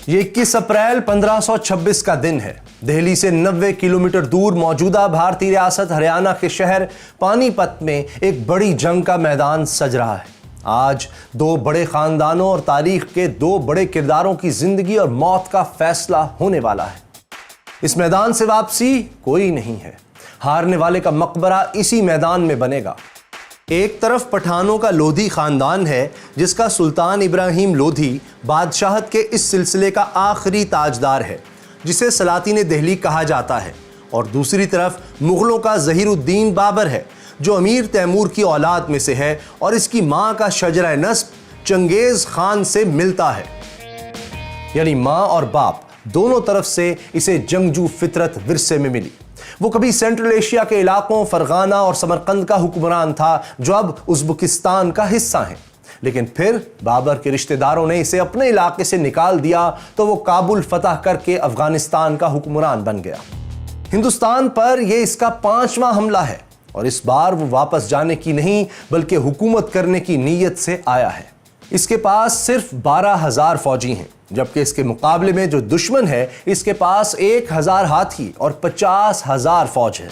یہ 21 اپریل 1526 کا دن ہے۔ دہلی سے 90 کلومیٹر دور موجودہ بھارتی ریاست ہریانہ کے شہر پانی پت میں ایک بڑی جنگ کا میدان سج رہا ہے۔ آج دو بڑے خاندانوں اور تاریخ کے دو بڑے کرداروں کی زندگی اور موت کا فیصلہ ہونے والا ہے۔ اس میدان سے واپسی کوئی نہیں ہے۔ ہارنے والے کا مقبرہ اسی میدان میں بنے گا۔ ایک طرف پٹھانوں کا لودھی خاندان ہے جس کا سلطان ابراہیم لودھی بادشاہت کے اس سلسلے کا آخری تاجدار ہے جسے سلاطین دہلی کہا جاتا ہے، اور دوسری طرف مغلوں کا ظہیر الدین بابر ہے جو امیر تیمور کی اولاد میں سے ہے اور اس کی ماں کا شجرہ نسب چنگیز خان سے ملتا ہے۔ یعنی ماں اور باپ دونوں طرف سے اسے جنگجو فطرت ورثے میں ملی۔ وہ کبھی سینٹرل ایشیا کے علاقوں فرغانہ اور سمرقند کا حکمران تھا جو اب ازبکستان کا حصہ ہیں، لیکن پھر بابر کے رشتہ داروں نے اسے اپنے علاقے سے نکال دیا تو وہ کابل فتح کر کے افغانستان کا حکمران بن گیا۔ ہندوستان پر یہ اس کا 5واں حملہ ہے اور اس بار وہ واپس جانے کی نہیں بلکہ حکومت کرنے کی نیت سے آیا ہے۔ اس کے پاس صرف 12,000 فوجی ہیں، جبکہ اس کے مقابلے میں جو دشمن ہے اس کے پاس 1,000 ہاتھی اور 50,000 فوج ہے۔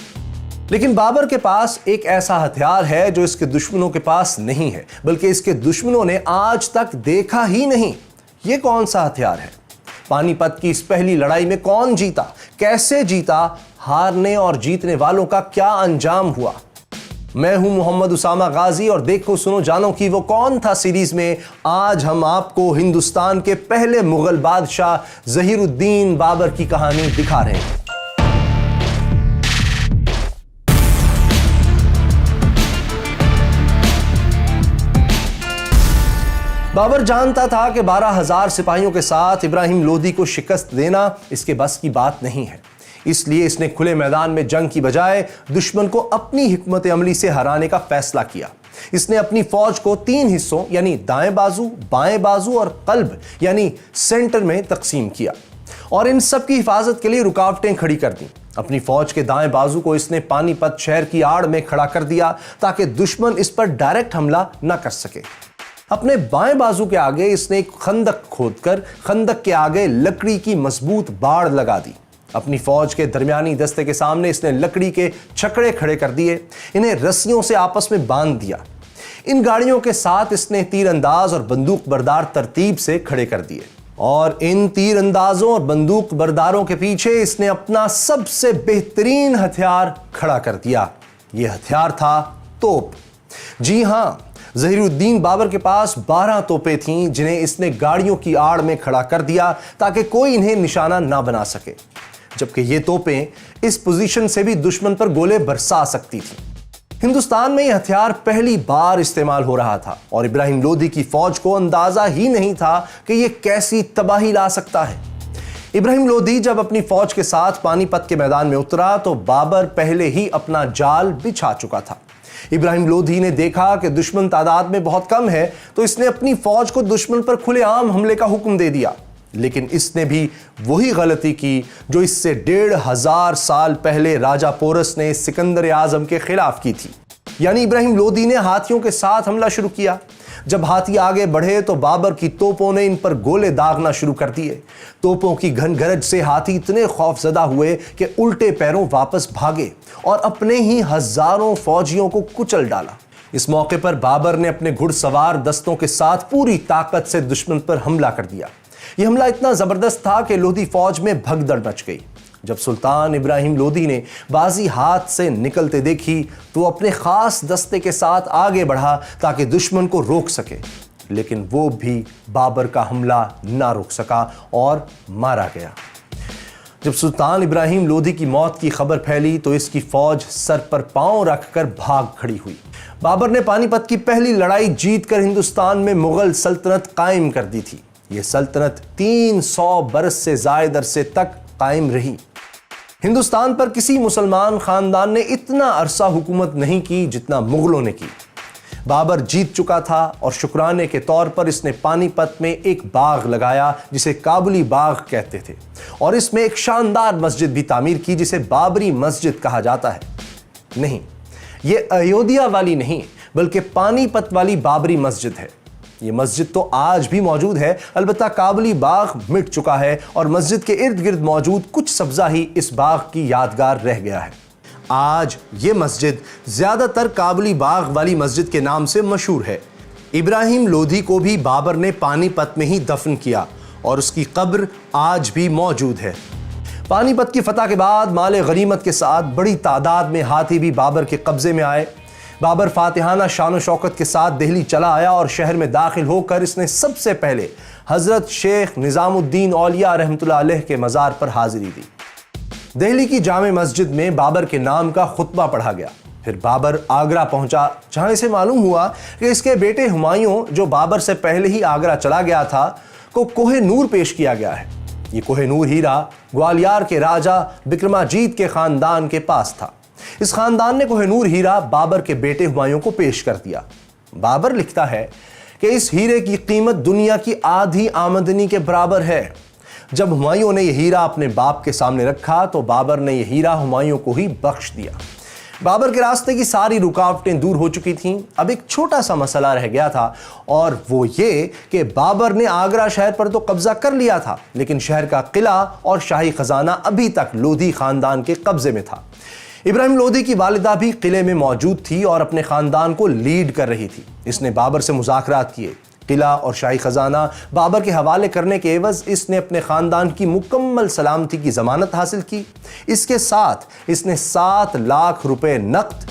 لیکن بابر کے پاس ایک ایسا ہتھیار ہے جو اس کے دشمنوں کے پاس نہیں ہے، بلکہ اس کے دشمنوں نے آج تک دیکھا ہی نہیں۔ یہ کون سا ہتھیار ہے؟ پانی پت کی اس پہلی لڑائی میں کون جیتا، کیسے جیتا، ہارنے اور جیتنے والوں کا کیا انجام ہوا؟ میں ہوں محمد اسامہ غازی اور دیکھو سنو جانو کی وہ کون تھا سیریز میں آج ہم آپ کو ہندوستان کے پہلے مغل بادشاہ ظہیر الدین بابر کی کہانی دکھا رہے ہیں۔ بابر جانتا تھا کہ 12,000 سپاہیوں کے ساتھ ابراہیم لودھی کو شکست دینا اس کے بس کی بات نہیں ہے، اس لیے اس نے کھلے میدان میں جنگ کی بجائے دشمن کو اپنی حکمت عملی سے ہرانے کا فیصلہ کیا۔ اس نے اپنی فوج کو 3 حصوں یعنی دائیں بازو، بائیں بازو اور قلب یعنی سینٹر میں تقسیم کیا اور ان سب کی حفاظت کے لیے رکاوٹیں کھڑی کر دیں۔ اپنی فوج کے دائیں بازو کو اس نے پانی پت شہر کی آڑ میں کھڑا کر دیا تاکہ دشمن اس پر ڈائریکٹ حملہ نہ کر سکے۔ اپنے بائیں بازو کے آگے اس نے ایک خندق کھود کر خندق کے آگے لکڑی کی مضبوط باڑ لگا دی۔ اپنی فوج کے درمیانی دستے کے سامنے اس نے لکڑی کے چھکڑے کھڑے کر دیے، انہیں رسیوں سے آپس میں باندھ دیا۔ ان گاڑیوں کے ساتھ اس نے تیر انداز اور بندوق بردار ترتیب سے کھڑے کر دیے، اور ان تیر اندازوں اور بندوق برداروں کے پیچھے اس نے اپنا سب سے بہترین ہتھیار کھڑا کر دیا۔ یہ ہتھیار تھا توپ۔ جی ہاں، ظہیر الدین بابر کے پاس 12 توپیں تھیں جنہیں اس نے گاڑیوں کی آڑ میں کھڑا کر دیا تاکہ کوئی انہیں نشانہ نہ بنا سکے، جبکہ یہ توپیں اس پوزیشن سے بھی دشمن پر گولے برسا سکتی تھیں۔ ہندوستان میں یہ ہتھیار پہلی بار استعمال ہو رہا تھا اور ابراہیم لودھی کی فوج کو اندازہ ہی نہیں تھا کہ یہ کیسی تباہی لا سکتا ہے۔ ابراہیم لودھی جب اپنی فوج کے ساتھ پانی پت کے میدان میں اترا تو بابر پہلے ہی اپنا جال بچھا چکا تھا۔ ابراہیم لودھی نے دیکھا کہ دشمن تعداد میں بہت کم ہے تو اس نے اپنی فوج کو دشمن پر کھلے عام حملے کا حکم دے دیا، لیکن اس نے بھی وہی غلطی کی جو اس سے 1,500 سال پہلے راجہ پورس نے سکندر اعظم کے خلاف کی تھی۔ یعنی ابراہیم لودھی نے ہاتھیوں کے ساتھ حملہ شروع کیا۔ جب ہاتھی آگے بڑھے تو بابر کی توپوں نے ان پر گولے داغنا شروع کر دیے۔ توپوں کی گھن گرج سے ہاتھی اتنے خوف زدہ ہوئے کہ الٹے پیروں واپس بھاگے اور اپنے ہی ہزاروں فوجیوں کو کچل ڈالا۔ اس موقع پر بابر نے اپنے گھڑ سوار دستوں کے ساتھ پوری طاقت سے دشمن پر حملہ کر دیا۔ یہ حملہ اتنا زبردست تھا کہ لودھی فوج میں بھگدڑ مچ گئی۔ جب سلطان ابراہیم لودھی نے بازی ہاتھ سے نکلتے دیکھی تو وہ اپنے خاص دستے کے ساتھ آگے بڑھا تاکہ دشمن کو روک سکے، لیکن وہ بھی بابر کا حملہ نہ روک سکا اور مارا گیا۔ جب سلطان ابراہیم لودھی کی موت کی خبر پھیلی تو اس کی فوج سر پر پاؤں رکھ کر بھاگ کھڑی ہوئی۔ بابر نے پانی پت کی پہلی لڑائی جیت کر ہندوستان میں مغل سلطنت قائم کر دی تھی۔ یہ سلطنت 300 برس سے زائد عرصے تک قائم رہی۔ ہندوستان پر کسی مسلمان خاندان نے اتنا عرصہ حکومت نہیں کی جتنا مغلوں نے کی۔ بابر جیت چکا تھا اور شکرانے کے طور پر اس نے پانی پت میں ایک باغ لگایا جسے کابلی باغ کہتے تھے، اور اس میں ایک شاندار مسجد بھی تعمیر کی جسے بابری مسجد کہا جاتا ہے۔ نہیں، یہ ایودھیا والی نہیں بلکہ پانی پت والی بابری مسجد ہے۔ یہ مسجد تو آج بھی موجود ہے، البتہ کابلی باغ مٹ چکا ہے اور مسجد کے ارد گرد موجود کچھ سبزہ ہی اس باغ کی یادگار رہ گیا ہے۔ آج یہ مسجد زیادہ تر کابلی باغ والی مسجد کے نام سے مشہور ہے۔ ابراہیم لودھی کو بھی بابر نے پانی پت میں ہی دفن کیا اور اس کی قبر آج بھی موجود ہے۔ پانی پت کی فتح کے بعد مال غنیمت کے ساتھ بڑی تعداد میں ہاتھی بھی بابر کے قبضے میں آئے۔ بابر فاتحانہ شان و شوکت کے ساتھ دہلی چلا آیا اور شہر میں داخل ہو کر اس نے سب سے پہلے حضرت شیخ نظام الدین اولیاء رحمۃ اللہ علیہ کے مزار پر حاضری دی۔ دہلی کی جامع مسجد میں بابر کے نام کا خطبہ پڑھا گیا۔ پھر بابر آگرہ پہنچا، جہاں اسے معلوم ہوا کہ اس کے بیٹے ہمایوں، جو بابر سے پہلے ہی آگرہ چلا گیا تھا، کو کوہ نور پیش کیا گیا ہے۔ یہ کوہ نور ہیرا گوالیار کے راجہ بکرماجیت کے خاندان کے پاس تھا۔ اس خاندان نے کوہ نور ہیرا بابر کے بیٹے ہمایوں کو پیش کر دیا۔ بابر لکھتا ہے کہ اس ہیرے کی قیمت دنیا کی آدھی آمدنی کے برابر ہے۔ جب ہمایوں نے یہ ہیرا اپنے باپ کے سامنے رکھا تو بابر نے یہ ہیرا ہمایوں کو ہی بخش دیا۔ بابر کے راستے کی ساری رکاوٹیں دور ہو چکی تھیں۔ اب ایک چھوٹا سا مسئلہ رہ گیا تھا، اور وہ یہ کہ بابر نے آگرہ شہر پر تو قبضہ کر لیا تھا، لیکن شہر کا قلعہ اور شاہی خزانہ ابھی تک لودھی خاندان کے قبضے میں تھا۔ ابراہیم لودھی کی والدہ بھی قلعے میں موجود تھی اور اپنے خاندان کو لیڈ کر رہی تھی۔ اس نے بابر سے مذاکرات کیے۔ قلعہ اور شاہی خزانہ بابر کے حوالے کرنے کے عوض اس نے اپنے خاندان کی مکمل سلامتی کی ضمانت حاصل کی۔ اس کے ساتھ اس نے 7 لاکھ روپے نقد،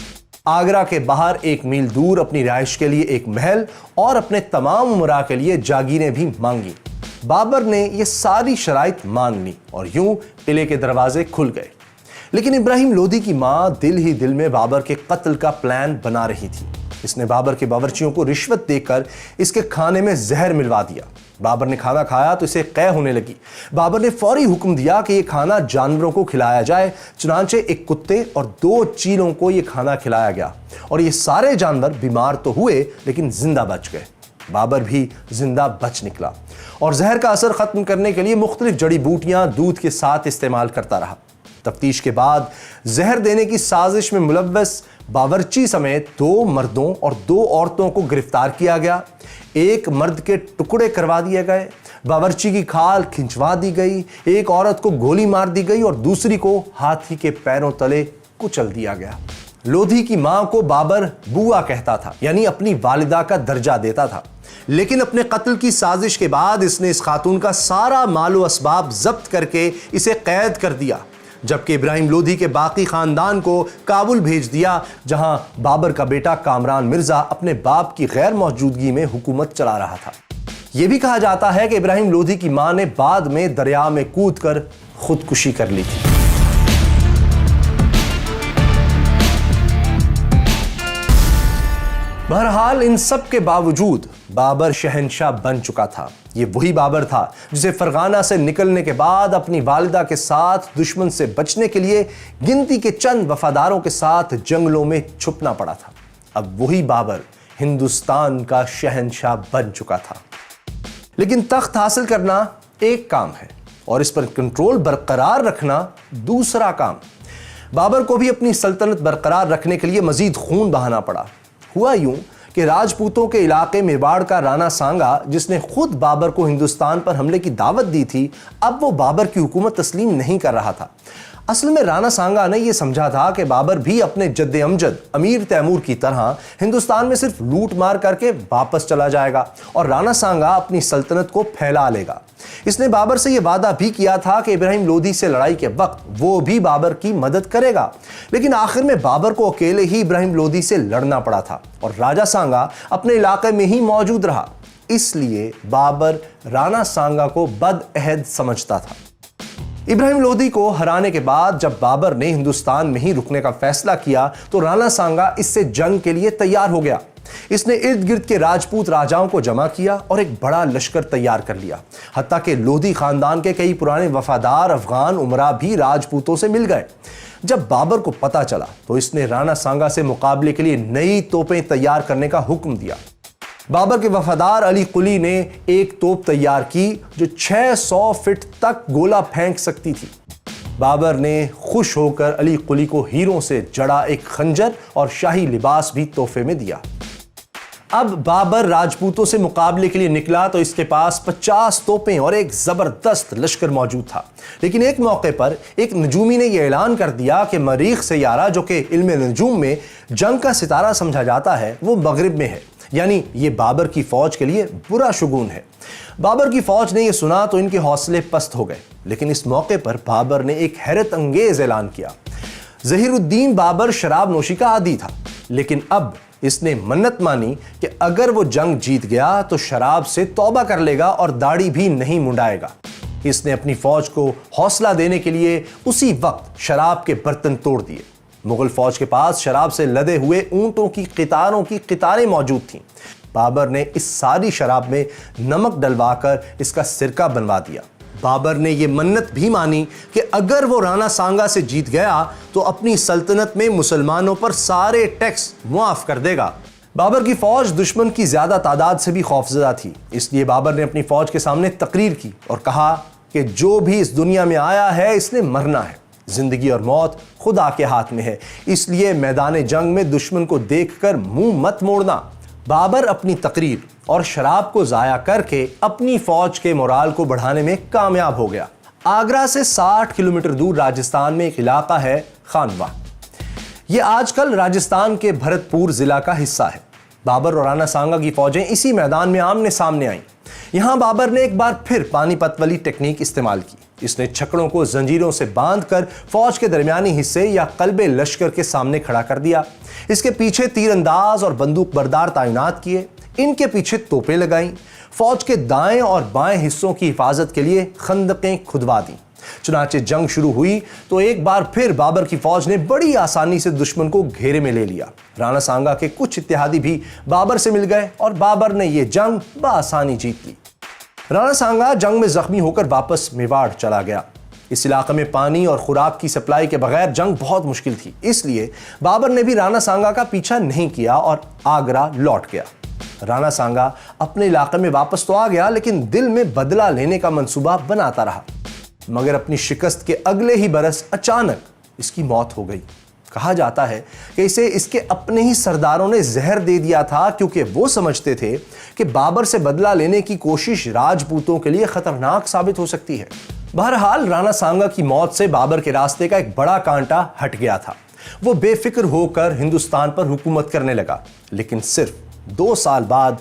آگرہ کے باہر 1 میل دور اپنی رہائش کے لیے ایک محل اور اپنے تمام امراء کے لیے جاگیریں بھی مانگی۔ بابر نے یہ ساری شرائط مان لی اور یوں قلعے کے دروازے کھل گئے۔ لیکن ابراہیم لودھی کی ماں دل ہی دل میں بابر کے قتل کا پلان بنا رہی تھی۔ اس نے بابر کے باورچیوں کو رشوت دے کر اس کے کھانے میں زہر ملوا دیا۔ بابر نے کھانا کھایا تو اسے قے ہونے لگی۔ بابر نے فوری حکم دیا کہ یہ کھانا جانوروں کو کھلایا جائے، چنانچہ ایک کتے اور 2 چیلوں کو یہ کھانا کھلایا گیا، اور یہ سارے جانور بیمار تو ہوئے لیکن زندہ بچ گئے۔ بابر بھی زندہ بچ نکلا اور زہر کا اثر ختم کرنے کے لیے مختلف جڑی بوٹیاں دودھ کے ساتھ استعمال کرتا رہا۔ تفتیش کے بعد زہر دینے کی سازش میں ملوث باورچی سمیت 2 مردوں اور 2 عورتوں کو گرفتار کیا گیا۔ ایک مرد کے ٹکڑے کروا دیے گئے، باورچی کی کھال کھنچوا دی گئی، ایک عورت کو گولی مار دی گئی اور دوسری کو ہاتھی کے پیروں تلے کچل دیا گیا۔ لودھی کی ماں کو بابر بوا کہتا تھا، یعنی اپنی والدہ کا درجہ دیتا تھا، لیکن اپنے قتل کی سازش کے بعد اس نے اس خاتون کا سارا مال و اسباب ضبط کر کے اسے قید کر دیا، جبکہ ابراہیم لودھی کے باقی خاندان کو کابل بھیج دیا، جہاں بابر کا بیٹا کامران مرزا اپنے باپ کی غیر موجودگی میں حکومت چلا رہا تھا۔ یہ بھی کہا جاتا ہے کہ ابراہیم لودھی کی ماں نے بعد میں دریا میں کود کر خودکشی کر لی تھی۔ بہرحال ان سب کے باوجود بابر شہنشاہ بن چکا تھا۔ یہ وہی بابر تھا جسے فرغانہ سے نکلنے کے بعد اپنی والدہ کے ساتھ دشمن سے بچنے کے لیے گنتی کے چند وفاداروں کے ساتھ جنگلوں میں چھپنا پڑا تھا۔ اب وہی بابر ہندوستان کا شہنشاہ بن چکا تھا۔ لیکن تخت حاصل کرنا ایک کام ہے اور اس پر کنٹرول برقرار رکھنا دوسرا کام۔ بابر کو بھی اپنی سلطنت برقرار رکھنے کے لیے مزید خون بہانا پڑا۔ ہوا یوں کہ راجپوتوں کے علاقے میواڑ کا رانا سانگا، جس نے خود بابر کو ہندوستان پر حملے کی دعوت دی تھی، اب وہ بابر کی حکومت تسلیم نہیں کر رہا تھا۔ اصل میں رانا سانگا نے یہ سمجھا تھا کہ بابر بھی اپنے جد امجد امیر تیمور کی طرح ہندوستان میں صرف لوٹ مار کر کے واپس چلا جائے گا اور رانا سانگا اپنی سلطنت کو پھیلا لے گا۔ اس نے بابر سے یہ وعدہ بھی کیا تھا کہ ابراہیم لودھی سے لڑائی کے وقت وہ بھی بابر کی مدد کرے گا، لیکن آخر میں بابر کو اکیلے ہی ابراہیم لودھی سے لڑنا پڑا تھا اور راجہ سانگا اپنے علاقے میں ہی موجود رہا۔ اس لیے بابر رانا سانگا کو بد عہد سمجھتا تھا۔ ابراہیم لودھی کو ہرانے کے بعد جب بابر نے ہندوستان میں ہی رکنے کا فیصلہ کیا تو رانا سانگا اس سے جنگ کے لیے تیار ہو گیا۔ اس نے ارد گرد کے راجپوت راجاؤں کو جمع کیا اور ایک بڑا لشکر تیار کر لیا، حتیٰ کہ لودھی خاندان کے کئی پرانے وفادار افغان امراء بھی راجپوتوں سے مل گئے۔ جب بابر کو پتہ چلا تو اس نے رانا سانگا سے مقابلے کے لیے نئی توپیں تیار کرنے کا حکم دیا۔ بابر کے وفادار علی قلی نے ایک توپ تیار کی جو 600 فٹ تک گولہ پھینک سکتی تھی۔ بابر نے خوش ہو کر علی قلی کو ہیروں سے جڑا ایک خنجر اور شاہی لباس بھی تحفے میں دیا۔ اب بابر راجپوتوں سے مقابلے کے لیے نکلا تو اس کے پاس 50 توپیں اور ایک زبردست لشکر موجود تھا، لیکن ایک موقع پر ایک نجومی نے یہ اعلان کر دیا کہ مریخ سیارہ، جو کہ علم نجوم میں جنگ کا ستارہ سمجھا جاتا ہے، وہ مغرب میں ہے، یعنی یہ بابر کی فوج کے لیے برا شگون ہے۔ بابر کی فوج نے یہ سنا تو ان کے حوصلے پست ہو گئے، لیکن اس موقع پر بابر نے ایک حیرت انگیز اعلان کیا۔ ظہیر الدین بابر شراب نوشی کا عادی تھا، لیکن اب اس نے منت مانی کہ اگر وہ جنگ جیت گیا تو شراب سے توبہ کر لے گا اور داڑھی بھی نہیں منڈائے گا۔ اس نے اپنی فوج کو حوصلہ دینے کے لیے اسی وقت شراب کے برتن توڑ دیے۔ مغل فوج کے پاس شراب سے لدے ہوئے اونٹوں کی قطاریں موجود تھیں۔ بابر نے اس ساری شراب میں نمک ڈلوا کر اس کا سرکہ بنوا دیا۔ بابر نے یہ منت بھی مانی کہ اگر وہ رانا سانگا سے جیت گیا تو اپنی سلطنت میں مسلمانوں پر سارے ٹیکس معاف کر دے گا۔ بابر کی فوج دشمن کی زیادہ تعداد سے بھی خوفزدہ تھی، اس لیے بابر نے اپنی فوج کے سامنے تقریر کی اور کہا کہ جو بھی اس دنیا میں آیا ہے اس نے مرنا ہے، زندگی اور موت خدا کے ہاتھ میں ہے، اس لیے میدان جنگ میں دشمن کو دیکھ کر منہ مت موڑنا۔ بابر اپنی تقریر اور شراب کو ضائع کر کے اپنی فوج کے مورال کو بڑھانے میں کامیاب ہو گیا۔ آگرہ سے 60 کلومیٹر دور راجستھان میں ایک علاقہ ہے خانوا۔ یہ آج کل راجستھان کے بھرت پور ضلع کا حصہ ہے۔ بابر اور رانا سانگا کی فوجیں اسی میدان میں آمنے سامنے آئیں۔ یہاں بابر نے ایک بار پھر پانی پت والی ٹیکنیک استعمال کی۔ اس نے چھکڑوں کو زنجیروں سے باندھ کر فوج کے درمیانی حصے یا قلب لشکر کے سامنے کھڑا کر دیا۔ اس کے پیچھے تیر انداز اور بندوق بردار تعینات کیے، ان کے پیچھے توپیں لگائیں، فوج کے دائیں اور بائیں حصوں کی حفاظت کے لیے خندقیں کھدوا دیں۔ چنانچہ جنگ شروع ہوئی تو ایک بار پھر بابر کی فوج نے بڑی آسانی سے دشمن کو گھیرے میں لے لیا۔ رانا سانگا کے کچھ اتحادی بھی بابر سے مل گئے اور بابر نے یہ جنگ بآسانی جیت لی۔ رانا سانگا جنگ میں زخمی ہو کر واپس میواڑ چلا گیا۔ اس علاقے میں پانی اور خوراک کی سپلائی کے بغیر جنگ بہت مشکل تھی، اس لیے بابر نے بھی رانا سانگا کا پیچھا نہیں کیا اور آگرہ لوٹ گیا۔ رانا سانگا اپنے علاقے میں واپس تو آ گیا، لیکن دل میں بدلہ لینے کا منصوبہ بناتا رہا، مگر اپنی شکست کے اگلے ہی برس اچانک اس کی موت ہو گئی۔ کہا جاتا ہے کہ اسے اس کے اپنے ہی سرداروں نے زہر دے دیا تھا، کیونکہ وہ سمجھتے تھے کہ بابر سے بدلہ لینے کی کوشش راجپوتوں کے لیے خطرناک ثابت ہو سکتی ہے۔ بہرحال رانا سانگا کی موت سے بابر کے راستے کا ایک بڑا کانٹا ہٹ گیا تھا۔ وہ بے فکر ہو کر ہندوستان پر حکومت کرنے لگا، لیکن صرف 2 سال بعد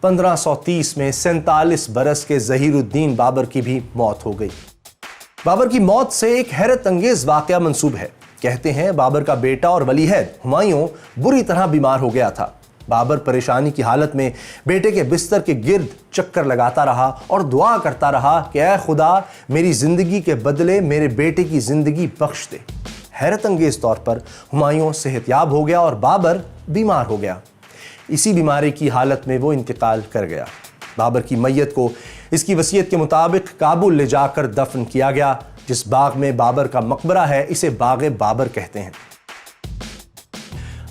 1530 میں 47 برس کے ظہیر الدین بابر کی بھی موت ہو گئی۔ بابر کی موت سے ایک حیرت انگیز واقعہ منسوب ہے۔ کہتے ہیں بابر کا بیٹا اور ولی عہد ہمایوں بری طرح بیمار ہو گیا تھا۔ بابر پریشانی کی حالت میں بیٹے کے بستر کے گرد چکر لگاتا رہا اور دعا کرتا رہا کہ اے خدا، میری زندگی کے بدلے میرے بیٹے کی زندگی بخش دے۔ حیرت انگیز طور پر ہمایوں صحت یاب ہو گیا اور بابر بیمار ہو گیا۔ اسی بیماری کی حالت میں وہ انتقال کر گیا۔ بابر کی میت کو اس کی وصیت کے مطابق کابل لے جا کر دفن کیا گیا۔ جس باغ میں بابر کا مقبرہ ہے اسے باغ بابر کہتے ہیں۔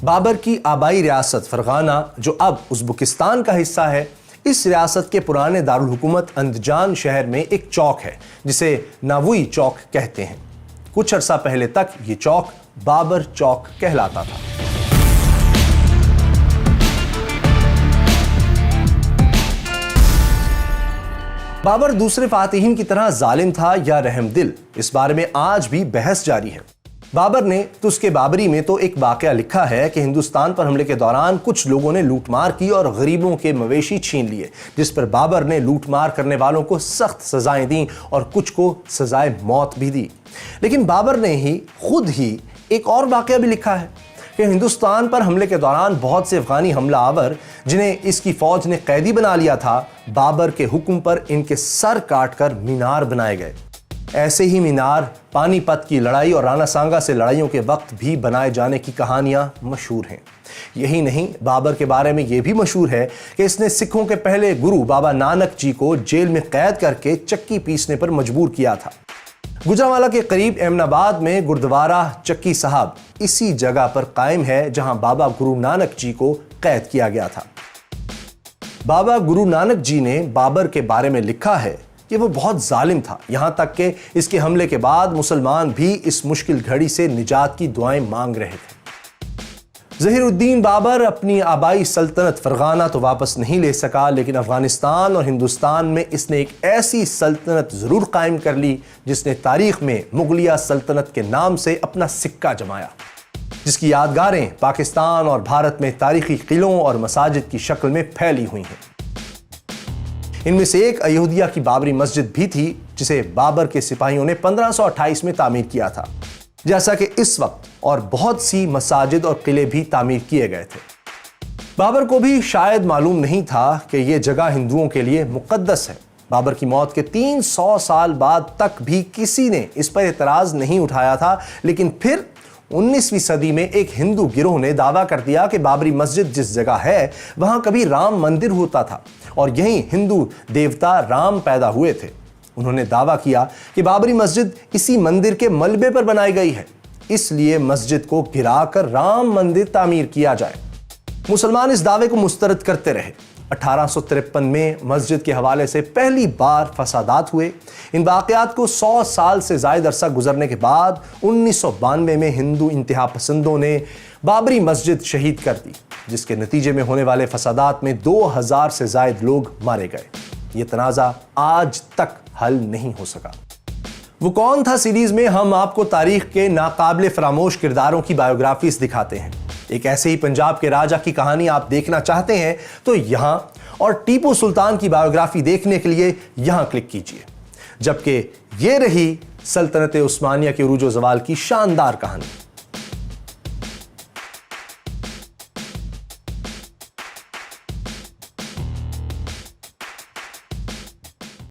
بابر کی آبائی ریاست فرغانہ، جو اب ازبکستان کا حصہ ہے، اس ریاست کے پرانے دارالحکومت اندجان شہر میں ایک چوک ہے جسے ناوئی چوک کہتے ہیں۔ کچھ عرصہ پہلے تک یہ چوک بابر چوک کہلاتا تھا۔ بابر دوسرے فاتحین کی طرح ظالم تھا یا رحم دل، اس بارے میں آج بھی بحث جاری ہے۔ بابر نے تذکرہ بابری میں تو ایک واقعہ لکھا ہے کہ ہندوستان پر حملے کے دوران کچھ لوگوں نے لوٹ مار کی اور غریبوں کے مویشی چھین لیے، جس پر بابر نے لوٹ مار کرنے والوں کو سخت سزائیں دیں اور کچھ کو سزائے موت بھی دی۔ لیکن بابر نے خود ہی ایک اور واقعہ بھی لکھا ہے کہ ہندوستان پر حملے کے دوران بہت سے افغانی حملہ آور جنہیں اس کی فوج نے قیدی بنا لیا تھا، بابر کے حکم پر ان کے سر کاٹ کر مینار بنائے گئے۔ ایسے ہی مینار پانی پت کی لڑائی اور رانا سانگا سے لڑائیوں کے وقت بھی بنائے جانے کی کہانیاں مشہور ہیں۔ یہی نہیں، بابر کے بارے میں یہ بھی مشہور ہے کہ اس نے سکھوں کے پہلے گرو بابا نانک جی کو جیل میں قید کر کے چکی پیسنے پر مجبور کیا تھا۔ گجرانوالہ کے قریب ایمن آباد میں گردوارہ چکی صاحب اسی جگہ پر قائم ہے جہاں بابا گرو نانک جی کو قید کیا گیا تھا۔ بابا گرو نانک جی نے بابر کے بارے میں لکھا ہے کہ وہ بہت ظالم تھا، یہاں تک کہ اس کے حملے کے بعد مسلمان بھی اس مشکل گھڑی سے نجات کی دعائیں مانگ رہے تھے۔ ظہیر الدین بابر اپنی آبائی سلطنت فرغانہ تو واپس نہیں لے سکا، لیکن افغانستان اور ہندوستان میں اس نے ایک ایسی سلطنت ضرور قائم کر لی جس نے تاریخ میں مغلیہ سلطنت کے نام سے اپنا سکہ جمایا، جس کی یادگاریں پاکستان اور بھارت میں تاریخی قلعوں اور مساجد کی شکل میں پھیلی ہوئی ہیں۔ ان میں سے ایک ایودھیا کی بابری مسجد بھی تھی، جسے بابر کے سپاہیوں نے 1528 میں تعمیر کیا تھا، جیسا کہ اس وقت اور بہت سی مساجد اور قلعے بھی تعمیر کیے گئے تھے۔ بابر کو بھی شاید معلوم نہیں تھا کہ یہ جگہ ہندوؤں کے لیے مقدس ہے۔ بابر کی موت کے 300 سال بعد تک بھی کسی نے اس پر اعتراض نہیں اٹھایا تھا، لیکن پھر 19ویں صدی میں ایک ہندو گروہ نے دعویٰ کر دیا کہ بابری مسجد جس جگہ ہے وہاں کبھی رام مندر ہوتا تھا اور یہیں ہندو دیوتا رام پیدا ہوئے تھے۔ انہوں نے دعویٰ کیا کہ بابری مسجد اسی مندر کے ملبے پر بنائی گئی ہے، اس لیے مسجد کو گرا کر رام مندر تعمیر کیا جائے۔ مسلمان اس دعوے کو مسترد کرتے رہے۔ 1853 میں مسجد کے حوالے سے پہلی بار فسادات ہوئے۔ ان واقعات کو 100 سال سے زائد عرصہ گزرنے کے بعد 1992 میں ہندو انتہا پسندوں نے بابری مسجد شہید کر دی، جس کے نتیجے میں ہونے والے فسادات میں 2000 سے زائد لوگ مارے گئے۔ یہ تنازع آج تک حل نہیں ہو سکا۔ وہ کون تھا سیریز میں ہم آپ کو تاریخ کے ناقابل فراموش کرداروں کی بایوگرافیز دکھاتے ہیں۔ ایک ایسے ہی پنجاب کے راجہ کی کہانی آپ دیکھنا چاہتے ہیں تو یہاں، اور ٹیپو سلطان کی بایوگرافی دیکھنے کے لیے یہاں کلک کیجئے۔ جبکہ یہ رہی سلطنت عثمانیہ کے عروج و زوال کی شاندار کہانی۔